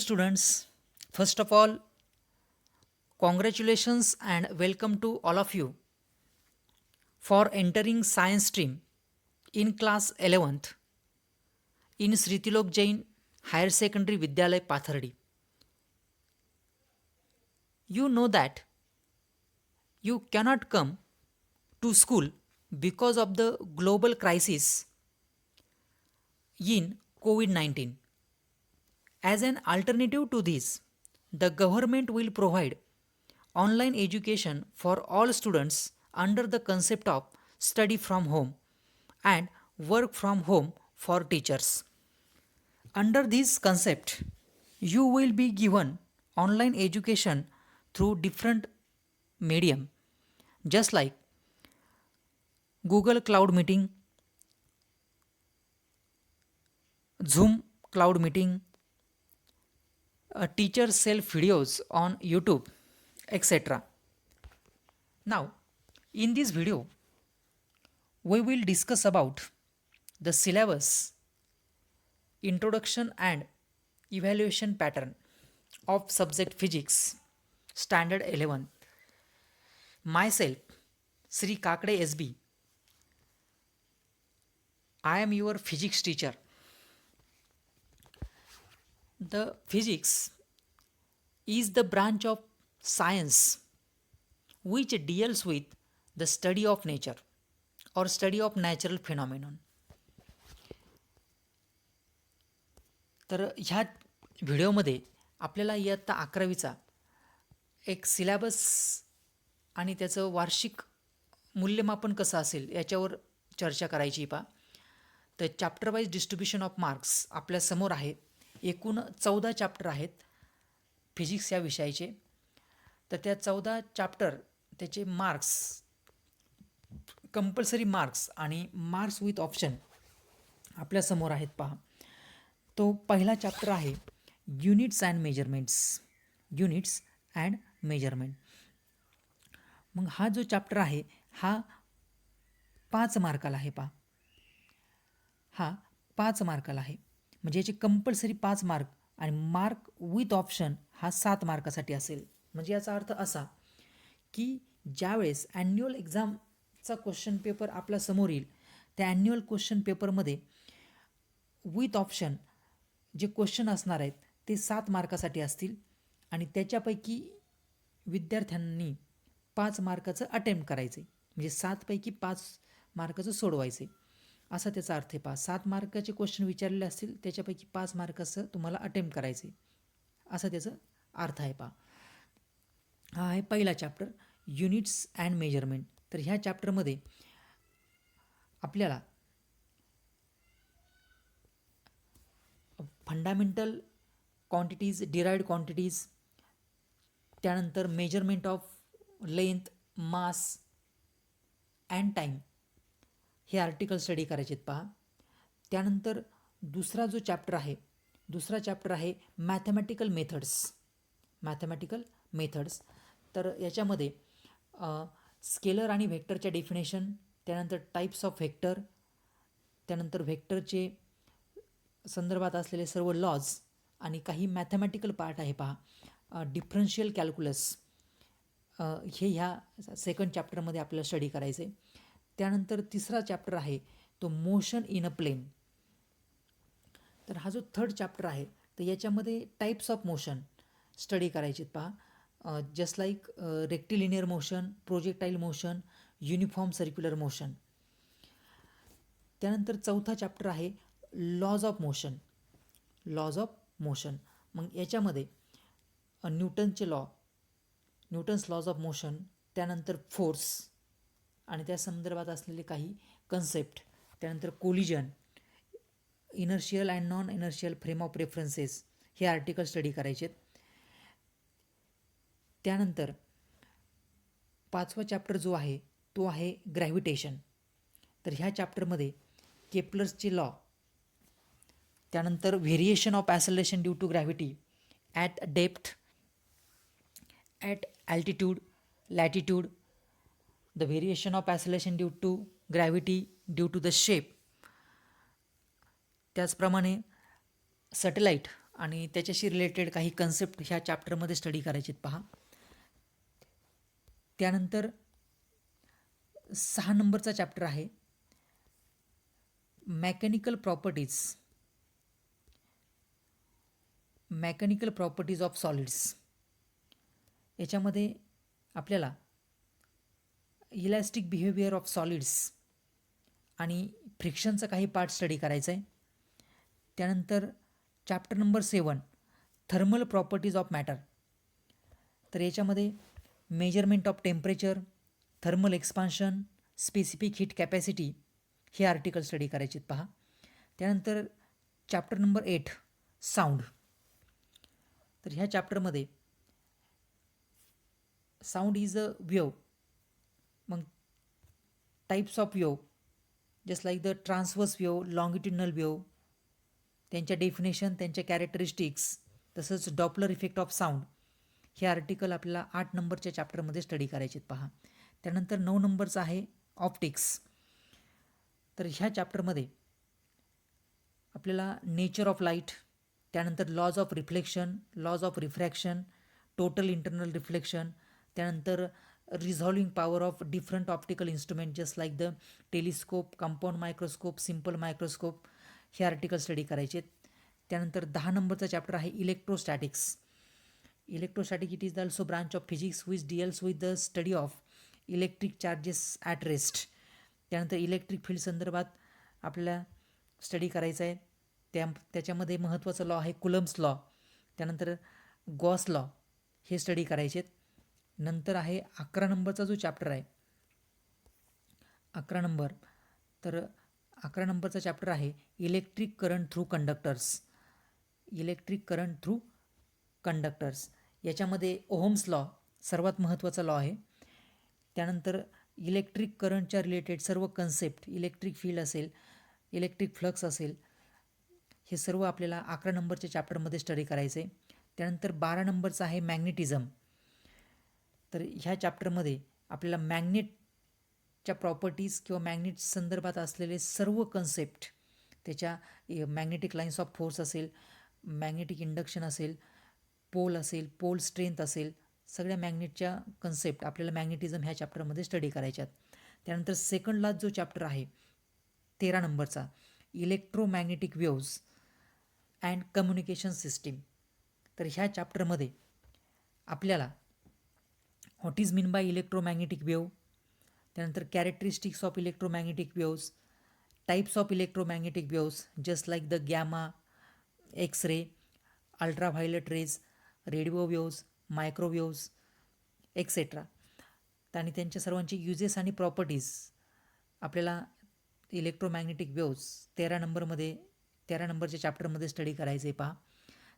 students. First of all, congratulations and welcome to all of you for entering science stream in class 11th in Sritilok Jain Higher Secondary Vidyalay Pathardi. You know that you cannot come to school because of the global crisis in COVID 19. As an alternative to this, the government will provide online education for all students under the concept of study from home and work from home for teachers. Under this concept, you will be given online education through different medium just like Google Cloud Meeting, Zoom Cloud Meeting, teacher self videos on YouTube, etc. Now, in this video, we will discuss about the syllabus, introduction and evaluation pattern of subject physics, standard 11. Myself, Sri Kakade SB. I am your physics teacher. The physics is the branch of science which deals with the study of nature or study of natural phenomenon. तर ह्या व्हिडिओमध्ये आपल्याला इयत्ता 11वीचा एक syllabus आणि त्याचं वार्षिक मूल्यमापन कसं असेल याच्यावर चर्चा करायची पा. तर chapter wise distribution of marks आपल्यासमोर आहे. एकूण 14 चॅप्टर आहेत फिजिक्स या विषयाचे. तर त्या 14 चॅप्टर त्याचे मार्क्स, कंपल्सरी मार्क्स आणि मार्क्स विथ ऑप्शन आपल्यासमोर आहेत पहा. तो पहिला चॅप्टर आहे units and measurements. Units and measurement. मग हा जो चॅप्टर आहे हा 5 मार्काला आहे पहा. हा 5 मार्काला आहे म्हणजे याचे कंपल्सरी 5 मार्क आणि मार्क विथ ऑप्शन हा 7 मार्कासाठी असेल. म्हणजे याचा अर्थ असा की ज्यावेळेस ॲन्युअल एक्झामचा क्वेश्चन पेपर आपल्या समोर येईल त्या ॲन्युअल क्वेश्चन पेपरमध्ये विथ ऑप्शन जे क्वेश्चन असणार आहेत ते 7 मार्कासाठी असतील आणि त्याच्यापैकी विद्यार्थ्यांनी 5 मार्काचं अटेम्प्ट करायचं आहे. म्हणजे 7 पैकी 5 मार्काचं सोडवायचं आहे असा त्याचा अर्थ आहे पहा. 7 मार्काचे क्वेश्चन विचारलेले असतील त्याच्यापैकी 5 मार्काचं तुम्हाला अटेम्प्ट करायचं आहे असा त्याचा अर्थ आहे पहा. हा आहे पहिला चॅप्टर युनिट्स अँड मेजरमेंट. तर ह्या चॅप्टरमध्ये आपल्याला फंडामेंटल क्वांटिटीज, डिराइव्ड क्वांटिटीज, त्यानंतर measurement of length, mass and time हे आर्टिकल स्टडी करायचे आहेत पहा. त्यानंतर दुसरा चॅप्टर आहे मॅथमॅटिकल मेथड्स. Mathematical methods. तर याच्यामध्ये स्केलर आणि व्हेक्टरच्या डेफिनेशन, त्यानंतर टाईप्स ऑफ व्हेक्टर, त्यानंतर व्हेक्टरचे संदर्भात असलेले सर्व लॉज आणि काही मॅथमॅटिकल पार्ट आहे पहा. डिफरन्शियल कॅल्क्युलस हे ह्या सेकंड चॅप्टरमध्ये आपल्याला स्टडी करायचं आहे. त्यानंतर तिसरा चॅप्टर आहे तो मोशन इन अ प्लेन. तर हा जो थर्ड चॅप्टर आहे तर याच्यामध्ये टाईप्स ऑफ मोशन स्टडी करायचे आहेत पहा. Just like rectilinear motion, projectile motion, uniform circular motion. त्यानंतर चौथा चॅप्टर आहे laws of motion. Laws of motion. मग याच्यामध्ये न्यूटनचे law, Newton's laws of motion, त्यानंतर फोर्स आणि त्या संदर्भात असलेले काही कन्सेप्ट, त्यानंतर collision, inertial and non inertial frame of references हे आर्टिकल स्टडी करायचे आहेत. त्यानंतर 5वा चॅप्टर जो आहे तो आहे ग्रॅव्हिटेशन. तर ह्या चॅप्टरमध्ये केप्लर्सचे लॉ, त्यानंतर variation of acceleration due to gravity at depth, at altitude, latitude, the variation of acceleration due to gravity due to the shape. त्याचप्रमाणे सॅटेलाइट आणि त्याच्याशी रिलेटेड काही कन्सेप्ट ह्या चॅप्टरमध्ये स्टडी करायचे आहेत पहा. त्यानंतर 6 नंबरचा चॅप्टर आहे मेकॅनिकल प्रॉपर्टीज ऑफ सॉलिड्स. याच्यामध्ये आपल्याला इलॅस्टिक बिहेवियर ऑफ सॉलिड्स आणि फ्रिक्शनचा काही पार्ट स्टडी करायचा आहे. त्यानंतर chapter number 7 thermal properties of matter. तर याच्यामध्ये measurement of temperature, thermal expansion, specific heat capacity हे आर्टिकल स्टडी करायचे आहेत पहा. त्यानंतर चॅप्टर नंबर 8 साऊंड. तर ह्या चॅप्टरमध्ये साऊंड इज अ वेव. मग types of wave just like the transverse wave, longitudinal wave, त्यांच्या डेफिनेशन, त्यांच्या कॅरेक्टरिस्टिक्स, तसंच डॉपलर इफेक्ट ऑफ साऊंड हे आर्टिकल आपल्याला 8 नंबरच्या चॅप्टरमध्ये स्टडी करायचे आहेत पहा. त्यानंतर 9 नंबरचा आहे ऑप्टिक्स. तर ह्या चॅप्टरमध्ये आपल्याला नेचर ऑफ लाईट, त्यानंतर laws of reflection, laws of refraction, total internal reflection, त्यानंतर resolving power of different optical instrument just like the telescope, compound microscope, simple microscope हे आर्टिकल स्टडी करायचे आहेत. त्यानंतर 10 नंबरचा चॅप्टर आहे electrostatics. Electrostatic it is also branch of physics which deals with the study of electric charges at rest. त्यानंतर electric field संदर्भात आपल्याला study करायचं आहे. त्याच्यामध्ये महत्त्वाचा लॉ आहे कुलम्स लॉ. त्यानंतर गॉस लॉ हे स्टडी करायचे आहेत. नंतर आहे 11 नंबरचा जो चॅप्टर आहे 11 नंबर. तर 11 नंबरचा चॅप्टर आहे electric current through conductors. Electric current through conductors याच्यामध्ये ओहम्स लॉ सर्वात महत्त्वाचा लॉ आहे. त्यानंतर इलेक्ट्रिक करंटच्या रिलेटेड सर्व कन्सेप्ट, इलेक्ट्रिक फील्ड असेल, इलेक्ट्रिक फ्लक्स असेल, हे सर्व आपल्याला 11 नंबरच्या चॅप्टरमध्ये स्टडी करायचं आहे. त्यानंतर 12 नंबरचा आहे मॅग्नेटिझम. तर ह्या चॅप्टरमध्ये आपल्याला मॅग्नेटच्या प्रॉपर्टीज किंवा मॅग्नेट संदर्भात असलेले सर्व कन्सेप्ट, त्याच्या मॅग्नेटिक लाईन्स ऑफ फोर्स असेल, मॅग्नेटिक इंडक्शन असेल, पोल असेल, पोल स्ट्रेंथ असेल, सगळ्या मॅग्नेटच्या कन्सेप्ट आपल्याला मॅग्नेटिझम ह्या चॅप्टरमध्ये स्टडी करायच्यात. त्यानंतर सेकंड लास्ट जो चॅप्टर आहे 13 नंबरचा electromagnetic waves and communication system. तर ह्या चॅप्टरमध्ये आपल्याला what is mean by electromagnetic wave, त्यानंतर characteristics of electromagnetic waves, types of electromagnetic waves just like the gamma, X-ray, ultraviolet rays, radio waves, microwaves etcetera. आणि त्यांच्या सर्वांचे युजेस आणि properties आपल्याला इलेक्ट्रोमॅग्नेटिक वेव्ज 13 नंबरच्या चॅप्टरमध्ये स्टडी करायचे पहा.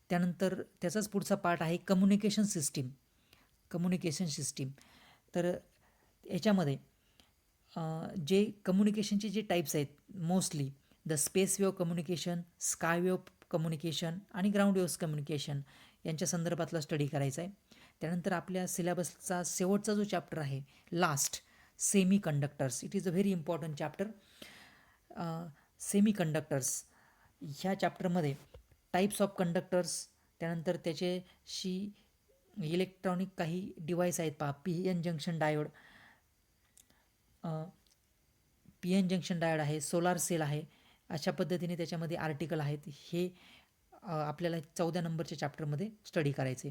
त्यानंतर त्याचाच पुढचा पार्ट आहे कम्युनिकेशन सिस्टीम. तर याच्यामध्ये जे कम्युनिकेशनचे जे टाईप्स आहेत mostly the space wave communication, sky wave communication आणि ग्राउंड वेव्स कम्युनिकेशन यांच्या संदर्भातला स्टडी करायचा आहे. त्यानंतर आपल्या सिलेबसचा शेवटचा जो चॅप्टर आहे last semi conductors. It is a very important chapter. Semi conductors ह्या चॅप्टरमध्ये टाईप्स ऑफ कंडक्टर्स, त्यानंतर त्याच्याशी इलेक्ट्रॉनिक काही डिव्हाइस आहेत पहा, पी एन जंक्शन डायोड आहे, सोलार सेल आहे, अशा पद्धतीने त्याच्यामध्ये आर्टिकल आहेत. हे आपल्याला 14 नंबरच्या चॅप्टरमध्ये स्टडी करायचे.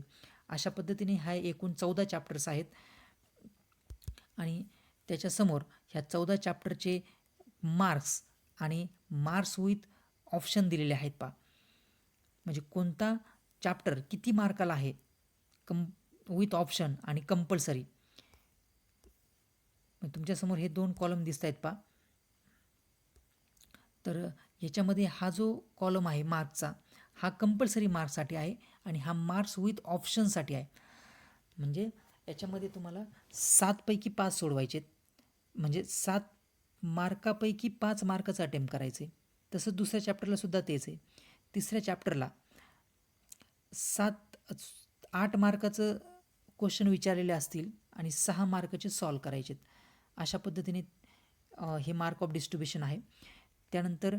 अशा पद्धतीने हा एकूण 14 चॅप्टर्स आहेत आणि त्याच्यासमोर ह्या 14 चॅप्टरचे मार्क्स आणि मार्क्स विथ ऑप्शन दिलेले आहेत पहा. म्हणजे कोणता चॅप्टर किती मार्काला आहे विथ ऑप्शन आणि कंपल्सरी. तुमच्यासमोर हे 2 कॉलम दिसत आहेत पहा. तर याच्यामध्ये हा जो कॉलम आहे मार्क्सचा हा कंपल्सरी मार्क्ससाठी आहे आणि हा मार्क्स विथ ऑप्शनसाठी आहे. म्हणजे याच्यामध्ये तुम्हाला 7 पैकी 5 सोडवायचे, म्हणजे 7 मार्कापैकी 5 मार्काचं अटेम्प्ट करायचे. तसंच दुसऱ्या चॅप्टरला सुद्धा तेच आहे. तिसऱ्या चॅप्टरला 8 मार्काचं क्वेश्चन विचारलेले असतील आणि 6 मार्काचे सॉल्व करायचे. अशा पद्धतीने हे मार्क ऑफ डिस्ट्रीब्युशन आहे. त्यानंतर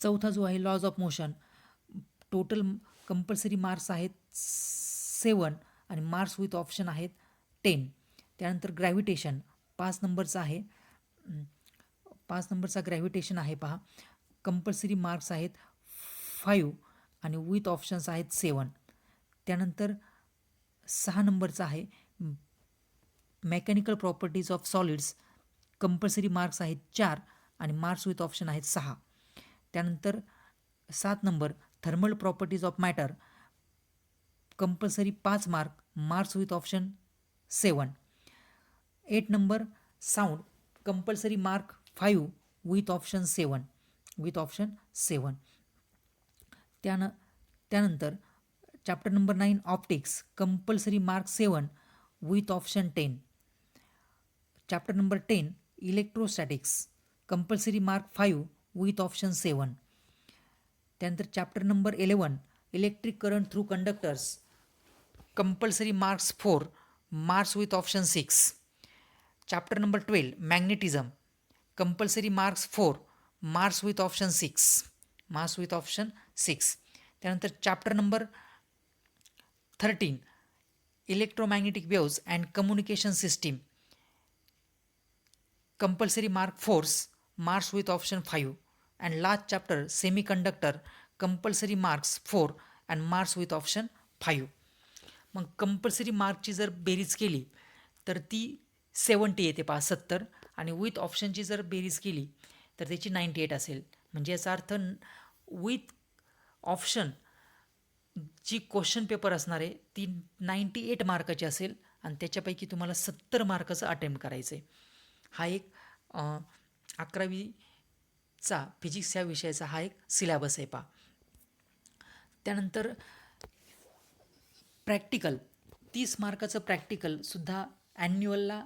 चौथा जो आहे laws of motion, total compulsory marks आहेत 7 आणि मार्क्स विथ ऑप्शन आहेत 10. त्यानंतर ग्रॅव्हिटेशन 5 नंबरचा आहे. 5 नंबरचा ग्रॅव्हिटेशन आहे पहा. कंपल्सरी मार्क्स आहेत 5 आणि विथ ऑप्शन्स आहेत 7. त्यानंतर 6 नंबरचा आहे mechanical properties of solids. Compulsory marks आहेत 4 आणि मार्क्स विथ ऑप्शन आहेत 6. त्यानंतर 7 number thermal properties of matter. Compulsory 5 mark, marks with option 7. 8 number sound. Compulsory mark 5 with option 7. त्यानंतर chapter number 9 optics. Compulsory mark 7 with option 10. Chapter number 10 electrostatics. Compulsory mark 5 with option 7. त्यानंतर chapter number 11 electric current through conductors. Compulsory marks 4, marks with option 6. Chapter number 12 magnetism. Compulsory marks 4, marks with option 6. त्यानंतर chapter number 13 electromagnetic waves and communication system. Compulsory mark 4, marks with option 5. And last chapter semiconductor. Compulsory marks 4 and marks with option 5. मग compulsory मार्कची जर बेरीज केली तर ती 70 येते पहा, 70. आणि विथ ऑप्शनची जर बेरीज केली तर त्याची 98 असेल. म्हणजे याचा अर्थ विथ ऑप्शन जी क्वेश्चन पेपर असणार आहे ती 98 मार्काची असेल आणि त्याच्यापैकी तुम्हाला 70 मार्काचं अटेम्प्ट करायचं आहे. हा एक 11वीचा फिजिक्स या विषयाचा हा एक सिलॅबस आहे पहा. त्यानंतर प्रॅक्टिकल 30 मार्काचं प्रॅक्टिकलसुद्धा ॲन्युअलला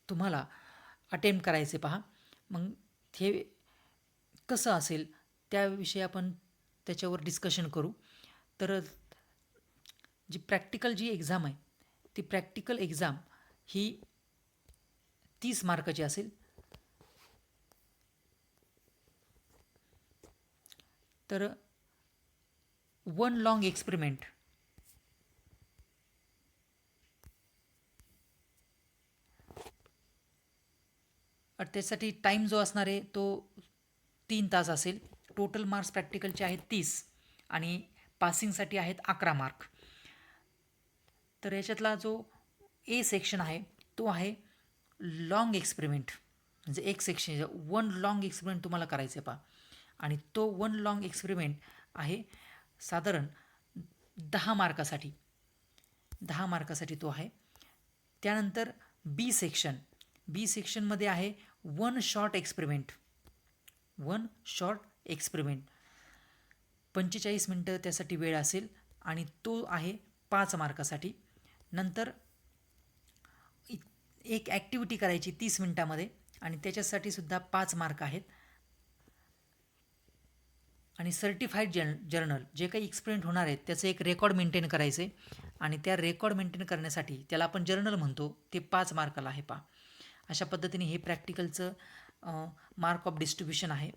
तुम्हाला अटेम्प्ट करायचे पहा. मग हे कसं असेल त्याविषयी आपण त्याच्यावर डिस्कशन करू. तर जी एक्झाम आहे ती प्रॅक्टिकल एक्झाम ही 30 मार्काची असेल. तर 1 लॉंग एक्सपेरिमेंट त्यासाठी टाईम जो असणार आहे तो 3 तास असेल. टोटल मार्क्स प्रॅक्टिकलचे आहेत 30 आणि पासिंगसाठी आहेत 11 मार्क. तर याच्यातला जो ए सेक्शन आहे तो आहे लॉंग एक्सपेरिमेंट. म्हणजे एक सेक्शन 1 लॉंग एक्सपेरिमेंट तुम्हाला करायचं आहे पहा. आणि तो 1 लॉंग एक्सपेरिमेंट आहे साधारण 10 मार्कासाठी तो आहे. त्यानंतर बी सेक्शनमध्ये आहे 1 शॉर्ट एक्सपेरिमेंट. 45 मिनटं त्यासाठी वेळ असेल आणि तो आहे 5 मार्कासाठी. नंतर एक ॲक्टिव्हिटी करायची 30 मिनटामध्ये आणि त्याच्यासाठी सुद्धा 5 मार्क आहेत. आणि सर्टिफाईड जर्नल जे काही एक्सपेरिमेंट होणार आहेत त्याचं एक रेकॉर्ड मेंटेन करायचं आहे आणि त्या रेकॉर्ड मेंटेन करण्यासाठी त्याला आपण जर्नल म्हणतो, ते 5 मार्काला आहे पहा. अशा पद्धतीने हे प्रॅक्टिकलचं मार्क ऑफ डिस्ट्रीब्युशन आहे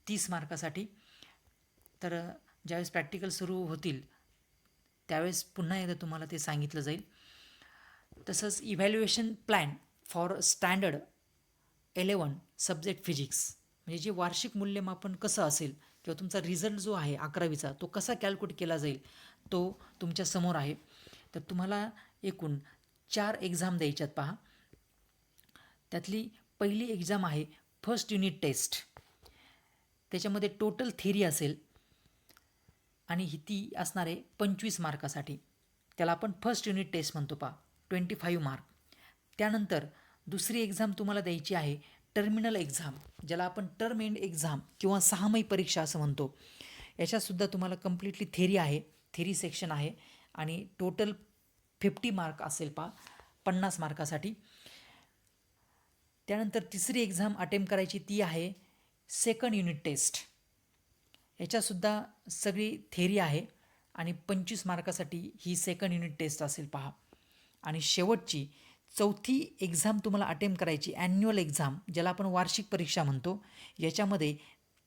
30 मार्कासाठी. तर ज्यावेळेस प्रॅक्टिकल सुरू होतील त्यावेळेस पुन्हा एकदा तुम्हाला ते सांगितलं जाईल. तसंच evaluation plan for standard 11 subject physics. म्हणजे जे वार्षिक मूल्यमापन कसं असेल किंवा तुमचा रिझल्ट जो आहे 11वीचा तो कसा कॅल्क्युलेट केला जाईल तो तुमच्या समोर आहे. तर तुम्हाला एकूण 4 एक्झाम द्यायच्यात पहा. त्यातली पहिली एक्झाम आहे फर्स्ट युनिट टेस्ट. त्याच्यामध्ये टोटल थेरी असेल आणि ती असणार आहे 25 मार्कासाठी. त्याला आपण फर्स्ट युनिट टेस्ट म्हणतो पहा, 25 मार्क. त्यानंतर दुसरी एक्झाम तुम्हाला द्यायची आहे टर्मिनल एक्झाम, ज्याला आपण टर्म एंड एक्झाम किंवा 6माही परीक्षा असं म्हणतो. याच्यातसुद्धा तुम्हाला कम्प्लिटली थेरी सेक्शन आहे आणि टोटल 50 मार्क असेल पहा 50 मार्कासाठी. त्यानंतर तिसरी एक्झाम अटेम्प्ट करायची ती आहे सेकंड युनिट टेस्ट. याच्यातसुद्धा सगळी थेरी आहे आणि 25 मार्कासाठी ही सेकंड युनिट टेस्ट असेल पहा. आणि शेवटची चौथी एक्झाम तुम्हाला अटेम्प्ट करायची ॲन्युअल एक्झाम, ज्याला आपण वार्षिक परीक्षा म्हणतो. याच्यामध्ये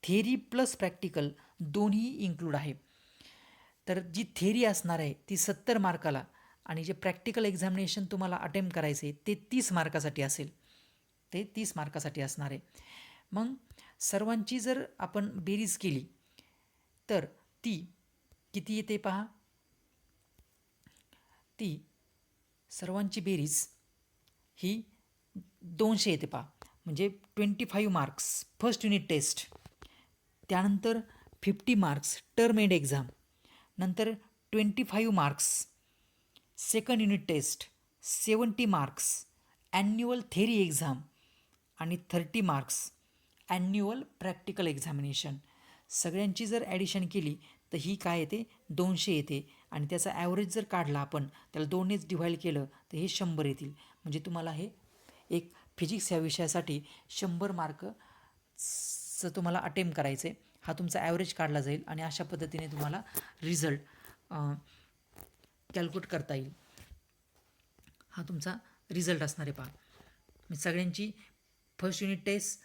थेरी प्लस प्रॅक्टिकल दोन्ही इन्क्लूड आहे. तर जी थेरी असणार आहे ती 70 मार्काला आणि जे प्रॅक्टिकल एक्झामिनेशन तुम्हाला अटेम्प्ट करायचं आहे ते 30 मार्कासाठी असेल. ते 30 मार्कासाठी असणार आहे. मग सर्वांची जर आपण बेरीज केली तर ती किती येते पहा. ती सर्वांची बेरीज ही 200 येते पहा. म्हणजे 25 मार्क्स फर्स्ट युनिट टेस्ट, त्यानंतर 50 मार्क्स टर्म एंड एक्झाम, नंतर 25 marks second unit test, 70 marks annual theory exam आणि 30 मार्क्स ॲन्युअल प्रॅक्टिकल एक्झामिनेशन. सगळ्यांची जर ॲडिशन केली तर ही काय येते 200 येते आणि त्याचा ॲव्हरेज जर काढला आपण त्याला 2नेच डिव्हाइड केलं तर हे 100 येतील. म्हणजे तुम्हाला हे एक फिजिक्स ह्या विषयासाठी 100 मार्कचं तुम्हाला अटेम्प्ट करायचं आहे. हा तुमचा ॲव्हरेज काढला जाईल आणि अशा पद्धतीने तुम्हाला रिझल्ट कॅल्क्युलेट करता येईल. हा तुमचा रिझल्ट असणार आहे पहा. सगळ्यांची first unit test,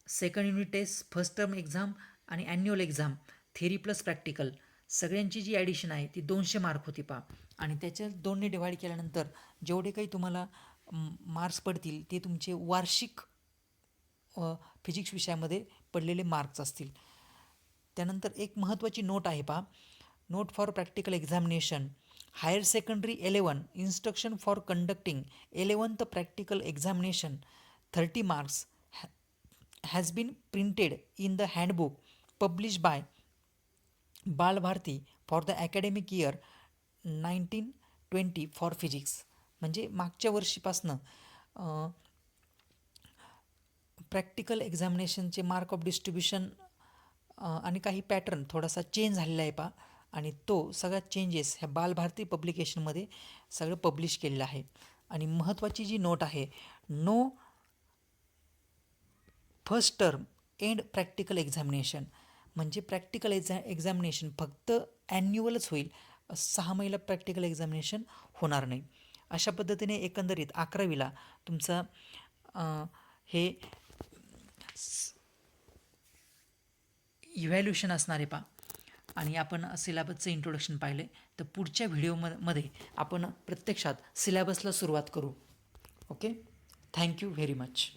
second unit test, first term exam आणि annual exam theory plus practical सगळ्यांची जी ॲडिशन आहे ती 200 मार्क होती पहा. आणि त्याच्या 2ने डिवाईड केल्यानंतर जेवढे काही तुम्हाला मार्क्स पडतील ते तुमचे वार्षिक फिजिक्स विषयामध्ये पडलेले मार्क्स असतील. त्यानंतर एक महत्त्वाची नोट आहे पहा. Note for practical examination higher secondary 11 instruction for conducting 11th practical examination 30 marks has been printed in the handbook published by Balbharati for the academic year 1920 for physics. म्हणजे मागच्या वर्षीपासनं प्रॅक्टिकल एक्झामिनेशनचे मार्क ऑफ डिस्ट्रीब्युशन आणि काही pattern थोडासा change झालेला आहे पहा. आणि तो सगळ्या चेंजेस ह्या बालभारती पब्लिकेशनमध्ये सगळं पब्लिश केलेलं आहे. आणि महत्त्वाची जी नोट आहे, no first term end practical examination. म्हणजे प्रॅक्टिकल एक्झामिनेशन फक्त ॲन्युअलच होईल, 6 महिला प्रॅक्टिकल एक्झामिनेशन होणार नाही. अशा पद्धतीने एकंदरीत 11वीला तुमचं हे इव्हॅल्युएशन असणार आहे पहा. आणि आपण सिलॅबसचं इंट्रोडक्शन पाहिलं आहे. तर पुढच्या व्हिडिओमध्ये आपण प्रत्यक्षात सिलॅबसला सुरुवात करू. Okay, thank you very much.